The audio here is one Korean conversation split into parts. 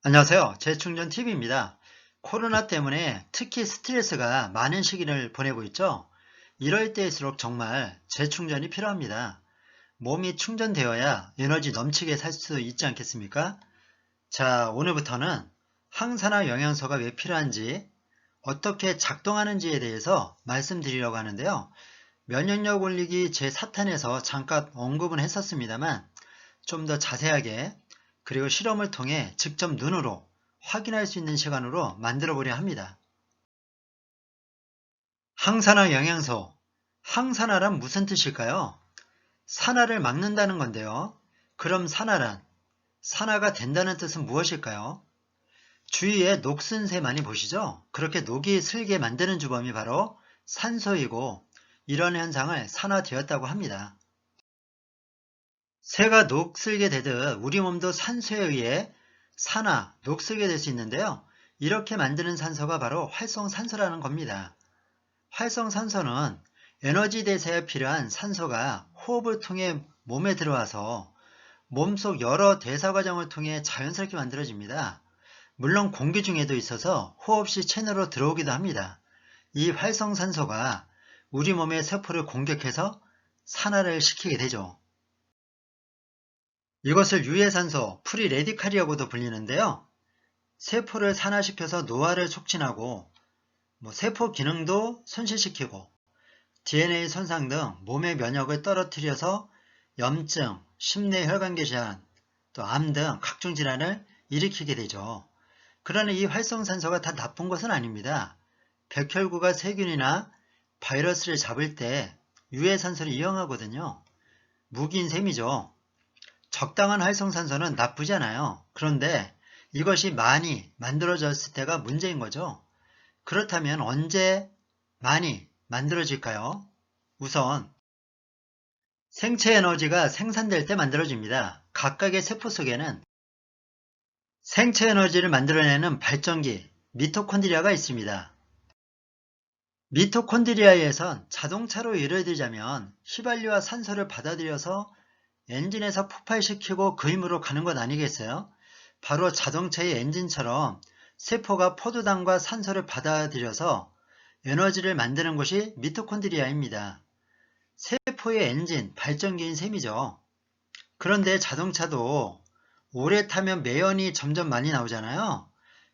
안녕하세요. 재충전TV입니다. 코로나 때문에 특히 스트레스가 많은 시기를 보내고 있죠. 이럴 때일수록 정말 재충전이 필요합니다. 몸이 충전되어야 에너지 넘치게 살 수 있지 않겠습니까? 자, 오늘부터는 항산화 영양소가 왜 필요한지, 어떻게 작동하는지에 대해서 말씀드리려고 하는데요. 면역력 올리기 제4탄에서 잠깐 언급은 했었습니다만 좀 더 자세하게 그리고 실험을 통해 직접 눈으로 확인할 수 있는 시간으로 만들어 보려 합니다. 항산화 영양소. 항산화란 무슨 뜻일까요? 산화를 막는다는 건데요. 그럼 산화가 된다는 뜻은 무엇일까요? 주위에 녹슨 새 많이 보시죠? 그렇게 녹이 슬게 만드는 주범이 바로 산소이고 이런 현상을 산화되었다고 합니다. 새가 녹슬게 되듯 우리 몸도 산소에 의해 녹슬게 될 수 있는데요. 이렇게 만드는 산소가 바로 활성산소라는 겁니다. 활성산소는 에너지 대사에 필요한 산소가 호흡을 통해 몸에 들어와서 몸속 여러 대사 과정을 통해 자연스럽게 만들어집니다. 물론 공기 중에도 있어서 호흡 시 체내로 들어오기도 합니다. 이 활성산소가 우리 몸의 세포를 공격해서 산화를 시키게 되죠. 이것을 유해산소, 프리레디칼이라고도 불리는데요. 세포를 산화시켜서 노화를 촉진하고 세포 기능도 손실시키고 DNA 손상 등 몸의 면역을 떨어뜨려서 염증, 심뇌혈관계 질환, 또 암 등 각종 질환을 일으키게 되죠. 그러나 이 활성산소가 다 나쁜 것은 아닙니다. 백혈구가 세균이나 바이러스를 잡을 때 유해산소를 이용하거든요. 무기인 셈이죠. 적당한 활성산소는 나쁘지 않아요. 그런데 이것이 많이 만들어졌을 때가 문제인 거죠. 그렇다면 언제 많이 만들어질까요? 우선 생체 에너지가 생산될 때 만들어집니다. 각각의 세포 속에는 생체 에너지를 만들어내는 발전기, 미토콘드리아가 있습니다. 미토콘드리아에선 자동차로 예를 들자면 휘발유와 산소를 받아들여서 엔진에서 폭발시키고 그 힘으로 가는 것 아니겠어요? 바로 자동차의 엔진처럼 세포가 포도당과 산소를 받아들여서 에너지를 만드는 것이 미토콘드리아입니다. 세포의 엔진, 발전기인 셈이죠. 그런데 자동차도 오래 타면 매연이 점점 많이 나오잖아요.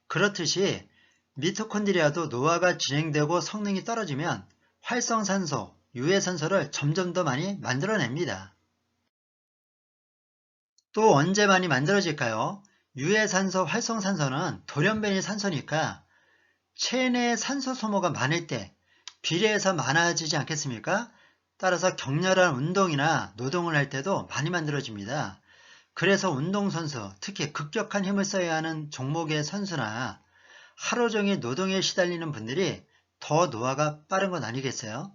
그렇듯이 미토콘드리아도 노화가 진행되고 성능이 떨어지면 활성산소, 유해산소를 점점 더 많이 만들어냅니다. 또 언제 많이 만들어질까요? 유해산소, 활성산소는 돌연변이 산소니까 체내 산소 소모가 많을 때 비례해서 많아지지 않겠습니까? 따라서 격렬한 운동이나 노동을 할 때도 많이 만들어집니다. 그래서 운동선수, 특히 급격한 힘을 써야 하는 종목의 선수나 하루 종일 노동에 시달리는 분들이 더 노화가 빠른 건 아니겠어요?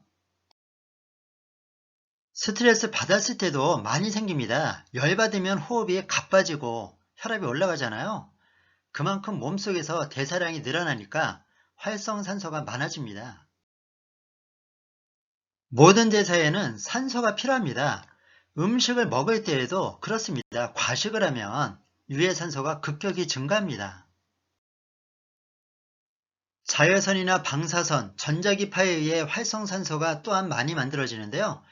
스트레스 받았을 때도 많이 생깁니다. 열받으면 호흡이 가빠지고 혈압이 올라가잖아요. 그만큼 몸속에서 대사량이 늘어나니까 활성산소가 많아집니다. 모든 대사에는 산소가 필요합니다. 음식을 먹을 때에도 그렇습니다. 과식을 하면 유해산소가 급격히 증가합니다. 자외선이나 방사선, 전자기파에 의해 활성산소가 또한 많이 만들어지는데요.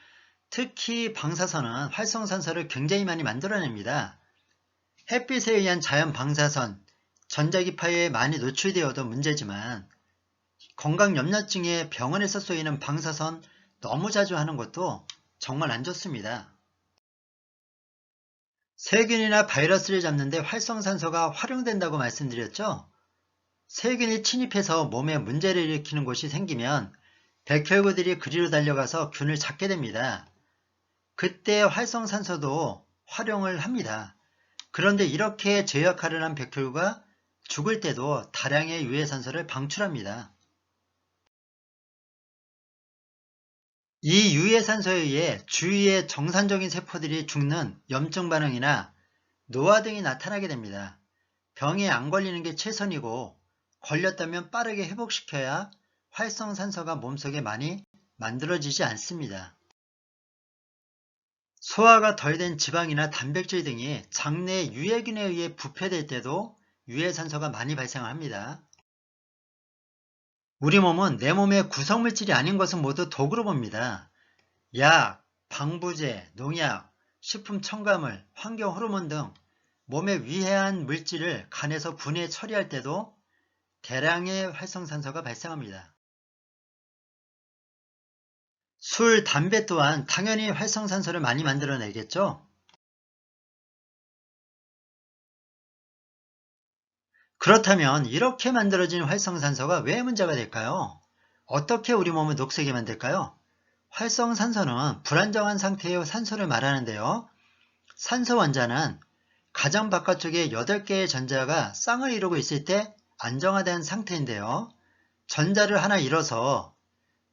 특히 방사선은 활성산소를 굉장히 많이 만들어냅니다. 햇빛에 의한 자연 방사선, 전자기파에 많이 노출되어도 문제지만 건강염려증에 병원에서 쏘이는 방사선 너무 자주 하는 것도 정말 안 좋습니다. 세균이나 바이러스를 잡는데 활성산소가 활용된다고 말씀드렸죠? 세균이 침입해서 몸에 문제를 일으키는 곳이 생기면 백혈구들이 그리로 달려가서 균을 잡게 됩니다. 그때 활성산소도 활용을 합니다. 그런데 이렇게 제 역할을 한 백혈구가 죽을 때도 다량의 유해산소를 방출합니다. 이 유해산소에 의해 주위의 정상적인 세포들이 죽는 염증 반응이나 노화 등이 나타나게 됩니다. 병에 안 걸리는 게 최선이고 걸렸다면 빠르게 회복시켜야 활성산소가 몸속에 많이 만들어지지 않습니다. 소화가 덜 된 지방이나 단백질 등이 장내 유해균에 의해 부패될 때도 유해산소가 많이 발생합니다. 우리 몸은 내 몸의 구성물질이 아닌 것은 모두 도구로 봅니다. 약, 방부제, 농약, 식품 첨가물, 환경 호르몬 등 몸에 위해한 물질을 간에서 분해 처리할 때도 대량의 활성산소가 발생합니다. 술, 담배 또한 당연히 활성산소를 많이 만들어내겠죠? 그렇다면 이렇게 만들어진 활성산소가 왜 문제가 될까요? 어떻게 우리 몸을 녹슬게 만들까요? 활성산소는 불안정한 상태의 산소를 말하는데요. 산소 원자는 가장 바깥쪽에 8개의 전자가 쌍을 이루고 있을 때 안정화된 상태인데요. 전자를 하나 잃어서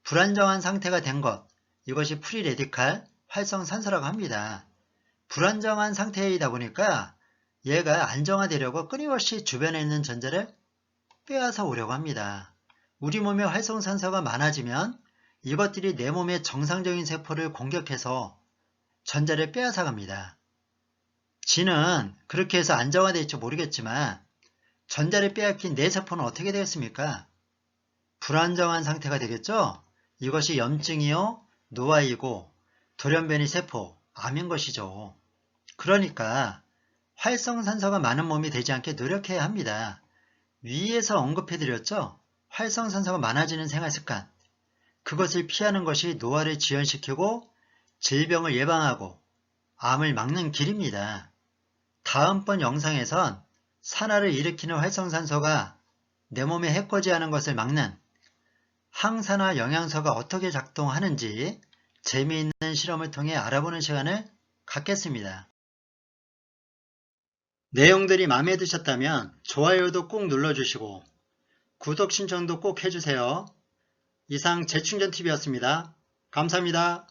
불안정한 상태가 된 것, 이것이 프리레디칼 활성산소라고 합니다. 불안정한 상태이다 보니까 얘가 안정화되려고 끊임없이 주변에 있는 전자를 빼앗아 오려고 합니다. 우리 몸에 활성산소가 많아지면 이것들이 내 몸의 정상적인 세포를 공격해서 전자를 빼앗아 갑니다. 쥐는 그렇게 해서 안정화될지 모르겠지만 전자를 빼앗긴 내 세포는 어떻게 되겠습니까? 불안정한 상태가 되겠죠? 이것이 염증이요, 노화이고 돌연변이 세포, 암인 것이죠. 그러니까 활성산소가 많은 몸이 되지 않게 노력해야 합니다. 위에서 언급해드렸죠? 활성산소가 많아지는 생활습관. 그것을 피하는 것이 노화를 지연시키고 질병을 예방하고 암을 막는 길입니다. 다음번 영상에선 산화를 일으키는 활성산소가 내 몸에 해코지하는 것을 막는 항산화 영양소가 어떻게 작동하는지 재미있는 실험을 통해 알아보는 시간을 갖겠습니다. 내용들이 마음에 드셨다면 좋아요도 꼭 눌러주시고 구독 신청도 꼭 해주세요. 이상 재충전TV였습니다. 감사합니다.